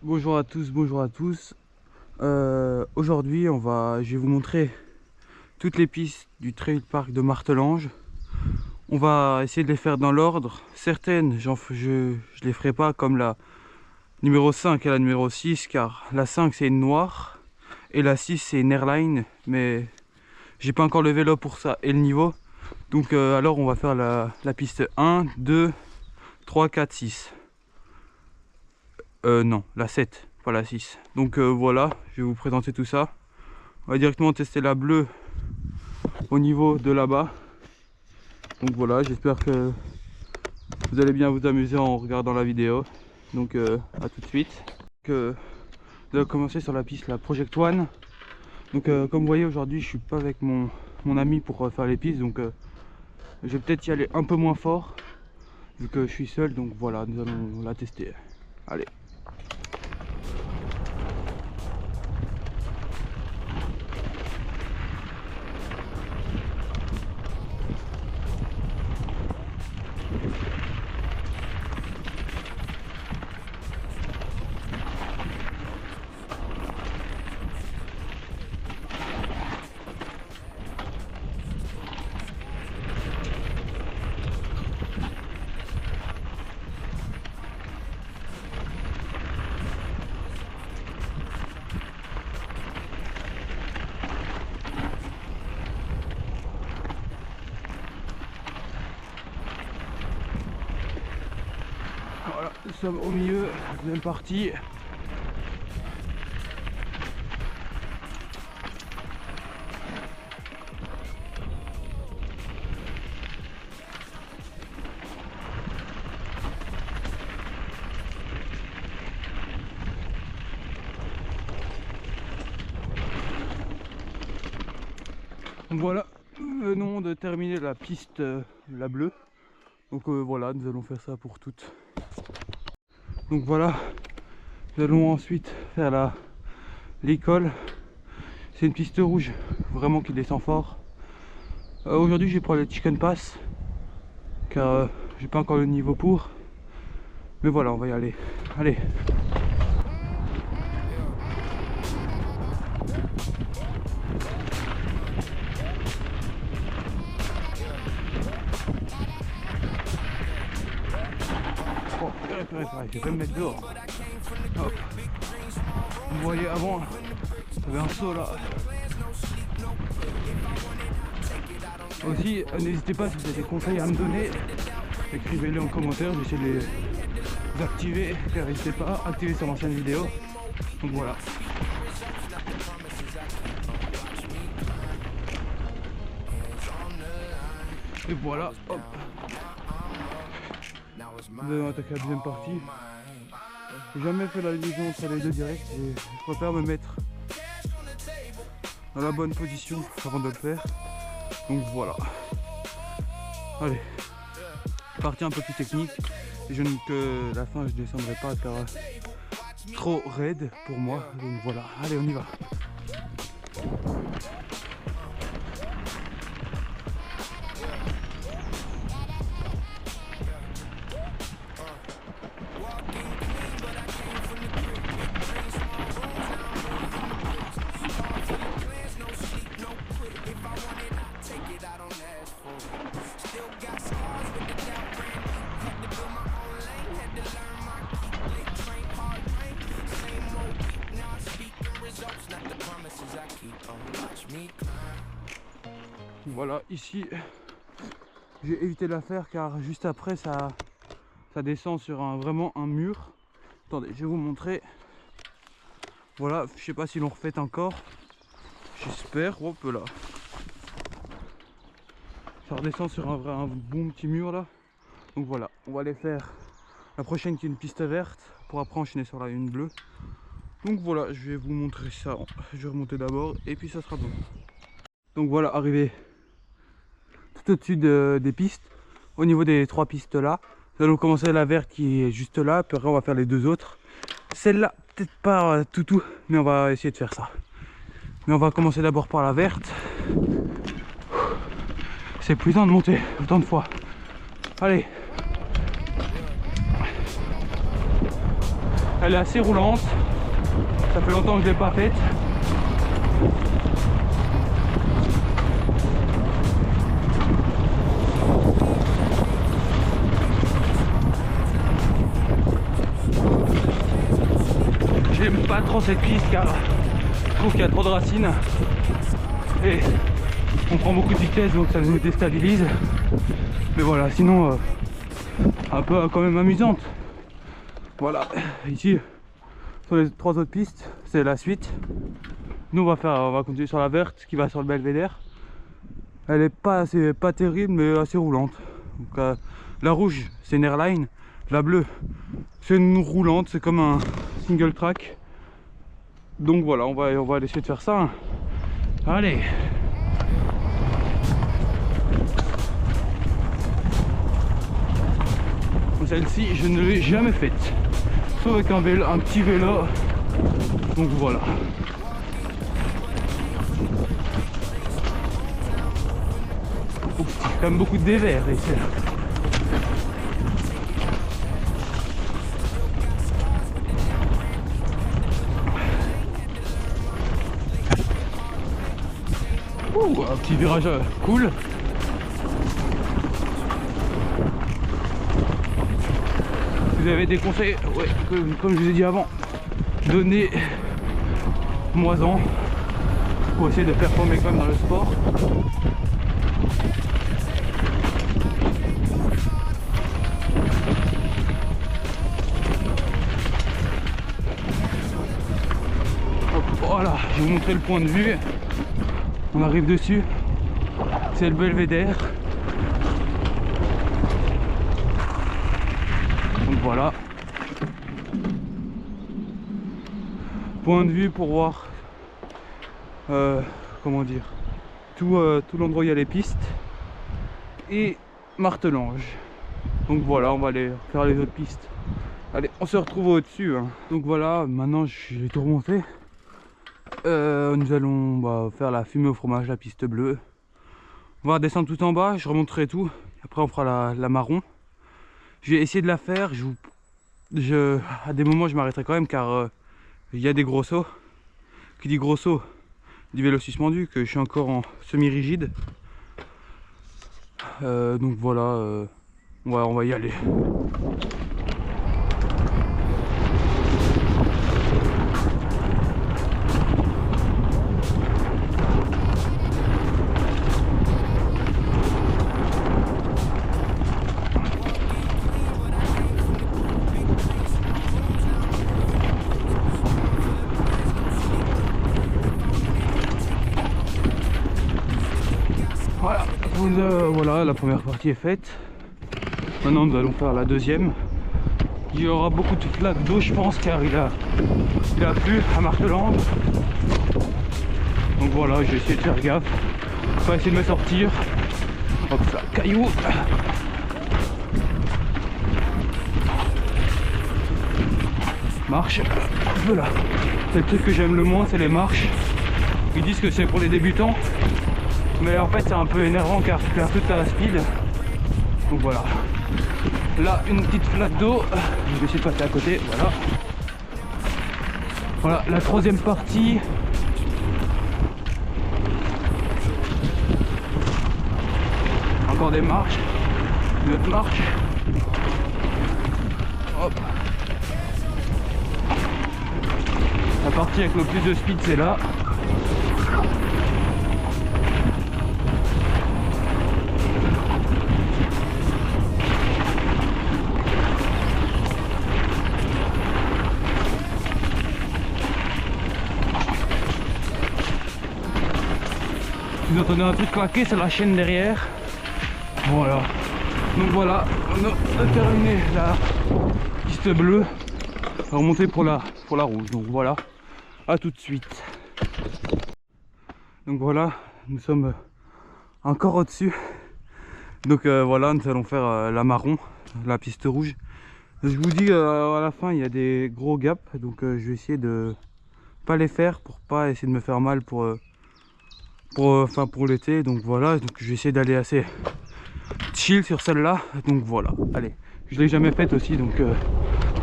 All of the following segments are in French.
Bonjour à tous, bonjour à tous. Aujourd'hui, je vais vous montrer toutes les pistes du Trail Park de Martelange. On va essayer de les faire dans l'ordre. Certaines, je les ferai pas comme la numéro 5 et la numéro 6, car la 5 c'est une noire et la 6 c'est une airline, mais j'ai pas encore le vélo pour ça et le niveau. Donc alors on va faire la piste 1, 2, 3, 4, 6. Non, la 7, pas la 6. Donc voilà, je vais vous présenter tout ça. On va directement tester la bleue au niveau de là-bas. Donc voilà, j'espère que vous allez bien vous amuser en regardant la vidéo. Donc à tout de suite. On va commencer sur la piste, la Project One. Donc comme vous voyez, aujourd'hui je suis pas avec mon ami pour faire les pistes. Donc je vais peut-être y aller un peu moins fort vu que je suis seul. Donc voilà, nous allons la tester. Allez. Voilà, nous sommes au milieu, deuxième partie. Donc voilà, venons de terminer la piste, la bleue. Donc voilà, nous allons faire ça pour toutes. Donc voilà, nous allons ensuite faire l'école. C'est une piste rouge, vraiment qui descend fort. Aujourd'hui, je vais prendre le chicken pass, car j'ai pas encore le niveau pour. Mais voilà, on va y aller. Allez. Oh, purée, je vais pas me mettre dehors. Hop. Vous voyez, avant, il y avait un saut là. Aussi, n'hésitez pas si vous avez des conseils à me donner, écrivez-les en commentaire, j'essaie de les activer, car n'hésitez pas à activer sur l'ancienne vidéo. Donc voilà. Et voilà, hop. Nous allons attaquer la deuxième partie. J'ai jamais fait la liaison entre les deux directs et je préfère me mettre dans la bonne position avant de le faire. Donc voilà. Allez. Partie un peu plus technique. Et que la fin je descendrai pas car trop raide pour moi. Donc voilà. Allez, on y va. Voilà, ici j'ai évité de la faire car juste après ça descend sur vraiment un mur. Attendez, je vais vous montrer. Voilà, je sais pas si l'on refait encore. J'espère. Hop là. Ça redescend sur un bon petit mur là. Donc voilà, on va aller faire la prochaine qui est une piste verte pour après enchaîner sur la une bleue. Donc voilà, je vais vous montrer ça. Je vais remonter d'abord et puis ça sera bon. Donc voilà, arrivé tout au-dessus des pistes, au niveau des trois pistes là. Nous allons commencer la verte qui est juste là, puis après on va faire les deux autres. Celle-là, peut-être pas tout, mais on va essayer de faire ça. Mais on va commencer d'abord par la verte. C'est plus temps de monter autant de fois. Allez. Elle est assez roulante. Ça fait longtemps que je l'ai pas faite. J'aime pas trop cette piste car je trouve qu'il y a trop de racines et on prend beaucoup de vitesse donc ça nous déstabilise. Mais voilà, sinon un peu quand même amusante. Voilà, ici sur les 3 autres pistes, c'est la suite. Nous on va continuer sur la verte qui va sur le Belvédère. Elle est pas terrible mais assez roulante. Donc, la rouge c'est une airline, la bleue c'est une roulante, c'est comme un single track. Donc voilà, on va essayer de faire ça. Allez. Celle-ci je ne l'ai jamais faite, sauf avec un petit vélo. Donc voilà. Oups, il y a quand même beaucoup de dévers ici. Ouh, un petit virage cool. Vous avez des conseils, ouais, comme je vous ai dit avant, donnez-moi-en pour essayer de performer quand même dans le sport. Voilà, je vais vous montrer le point de vue. On arrive dessus, c'est le Belvédère. Donc voilà, point de vue pour voir comment dire tout l'endroit où il y a les pistes et Martelange. Donc voilà, on va aller faire les autres pistes. Allez, on se retrouve au-dessus hein. Donc voilà, maintenant j'ai tout remonté. Nous allons faire la fumée au fromage, la piste bleue. On va descendre tout en bas, je remonterai tout. Après on fera la marron. Je vais essayer de la faire. À des moments je m'arrêterai quand même car il y a des gros sauts. Qui dit gros saut dit vélo suspendu, que je suis encore en semi-rigide. Donc voilà, on va y aller. Voilà, la première partie est faite. Maintenant nous allons faire la deuxième. Il y aura beaucoup de flaques d'eau je pense car il a plu à Martelange. Donc voilà, je vais essayer de faire gaffe. On va essayer de me sortir. Hop ça, caillou. Marche. Voilà. C'est le truc que j'aime le moins, c'est les marches. Ils disent que c'est pour les débutants. Mais en fait c'est un peu énervant car tu perds toute ta speed. Donc voilà. Là une petite flaque d'eau. Je vais essayer de passer à côté. Voilà. Voilà la troisième partie. Encore des marches. Une autre marche. Hop. La partie avec le plus de speed c'est là. Vous entendez un truc claquer, c'est la chaîne derrière. Voilà. Donc voilà, on a terminé la piste bleue. On va remonter pour la rouge. Donc voilà, à tout de suite. Donc voilà, nous sommes encore au-dessus. Donc voilà, nous allons faire la marron, la piste rouge. Je vous dis à la fin il y a des gros gaps, donc je vais essayer de pas les faire pour pas essayer de me faire mal pour l'été. Donc voilà, donc je vais essayer d'aller assez chill sur celle-là. Donc voilà, allez, je l'ai jamais faite aussi, donc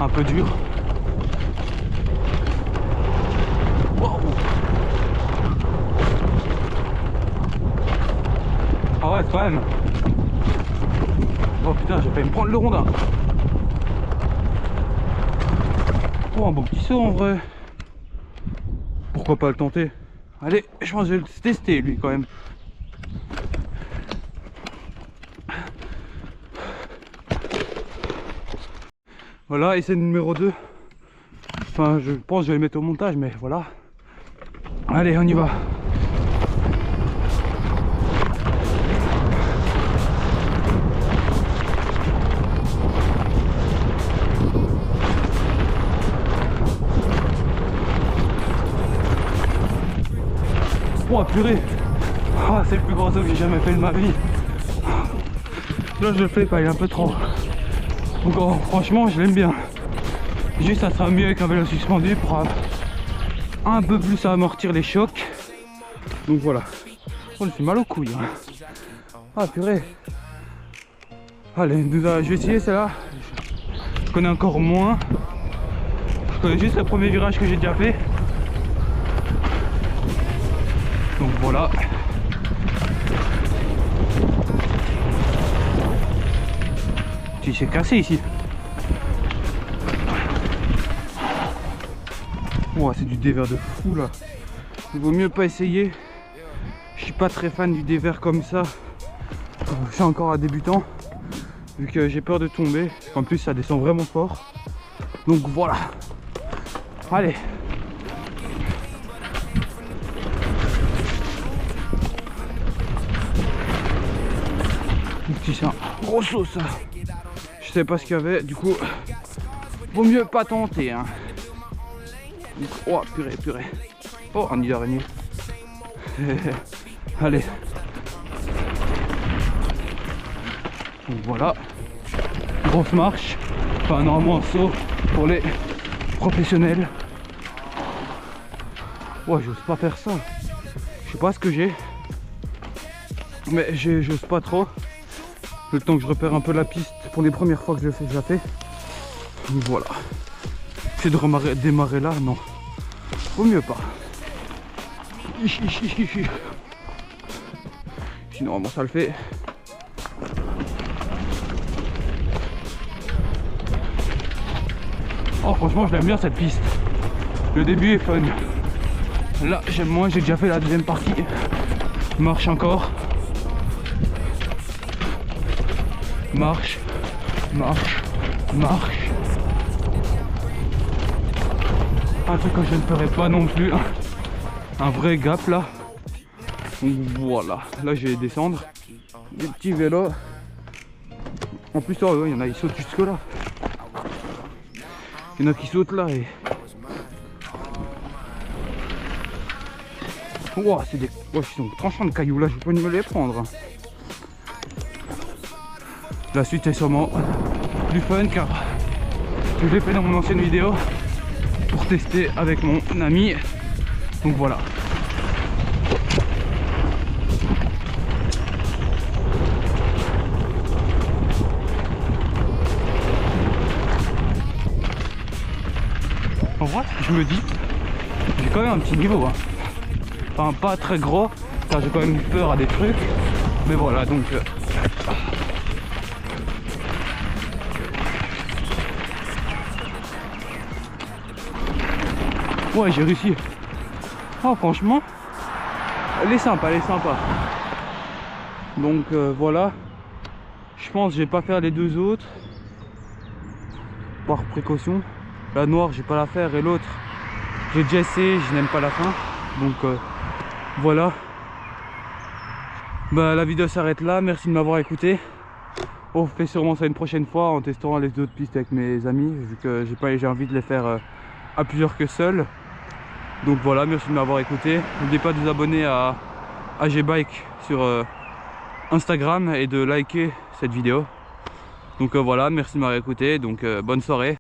un peu dur. quand même. Oh putain, j'ai failli me prendre le rondin. Oh, un bon petit saut en vrai. Pourquoi pas le tenter? Allez, je pense que je vais le tester lui quand même. Voilà, essai numéro 2. Enfin, je pense que je vais le mettre au montage, mais voilà. Allez, on y va. Oh purée. Ah, c'est le plus grand saut que j'ai jamais fait de ma vie. Là, je le fais pas, il est un peu trop. Donc, oh, franchement, je l'aime bien. Juste, ça sera mieux avec un vélo suspendu pour un peu plus amortir les chocs. Donc voilà. Oh, je suis mal aux couilles. Hein. Ah purée. Allez, je vais essayer celle-là. Je connais encore moins. Je connais juste le premier virage que j'ai déjà fait. Donc voilà. Tu s'est cassé ici. Oh, c'est du dévers de fou là. Il vaut mieux pas essayer. Je suis pas très fan du dévers comme ça. Je suis encore un débutant. Vu que j'ai peur de tomber. En plus ça descend vraiment fort. Donc voilà. Allez. C'est un gros saut ça. Je sais pas ce qu'il y avait. Du coup, vaut mieux pas tenter. Hein. Oh purée, purée. Oh, un nid d'araignée. Allez. Donc voilà. Grosse marche. Enfin, normalement un saut pour les professionnels. Ouais, j'ose pas faire ça. Je sais pas ce que j'ai. Mais j'ose pas trop. Le temps que je repère un peu la piste pour les premières fois que je le fais, je la fais. Donc voilà. C'est de démarrer là, non. Vaut mieux pas. Sinon, normalement ça le fait. Oh, franchement, je l'aime bien cette piste. Le début est fun. Là, j'aime moins, j'ai déjà fait la deuxième partie. Marche encore. Marche, marche, marche. Un truc que je ne ferai pas non plus. Un vrai gap là. Donc voilà. Là, je vais descendre. Des petits vélos. En plus, oh, il y en a qui sautent jusque là. Il y en a qui sautent là et. Wow, c'est des. Oh, ils sont tranchants de cailloux là, je peux pas me les prendre. La suite est sûrement plus fun car je l'ai fait dans mon ancienne vidéo pour tester avec mon ami. Donc voilà. En vrai, je me dis, j'ai quand même un petit niveau. Hein. Enfin, pas très gros car j'ai quand même eu peur à des trucs. Mais voilà, donc. Ouais, j'ai réussi. Oh, franchement, elle est sympa, elle est sympa. Donc voilà. Je pense que je vais pas faire les deux autres. Par précaution. La noire, je vais pas la faire. Et l'autre, j'ai déjà essayé, je n'aime pas la fin. Donc voilà. Bah, la vidéo s'arrête là. Merci de m'avoir écouté. On fait sûrement ça une prochaine fois en testant les autres pistes avec mes amis. Vu que j'ai envie de les faire à plusieurs que seul. Donc voilà, merci de m'avoir écouté. N'oubliez pas de vous abonner à AGBike sur Instagram et de liker cette vidéo. Donc voilà, merci de m'avoir écouté. Donc bonne soirée.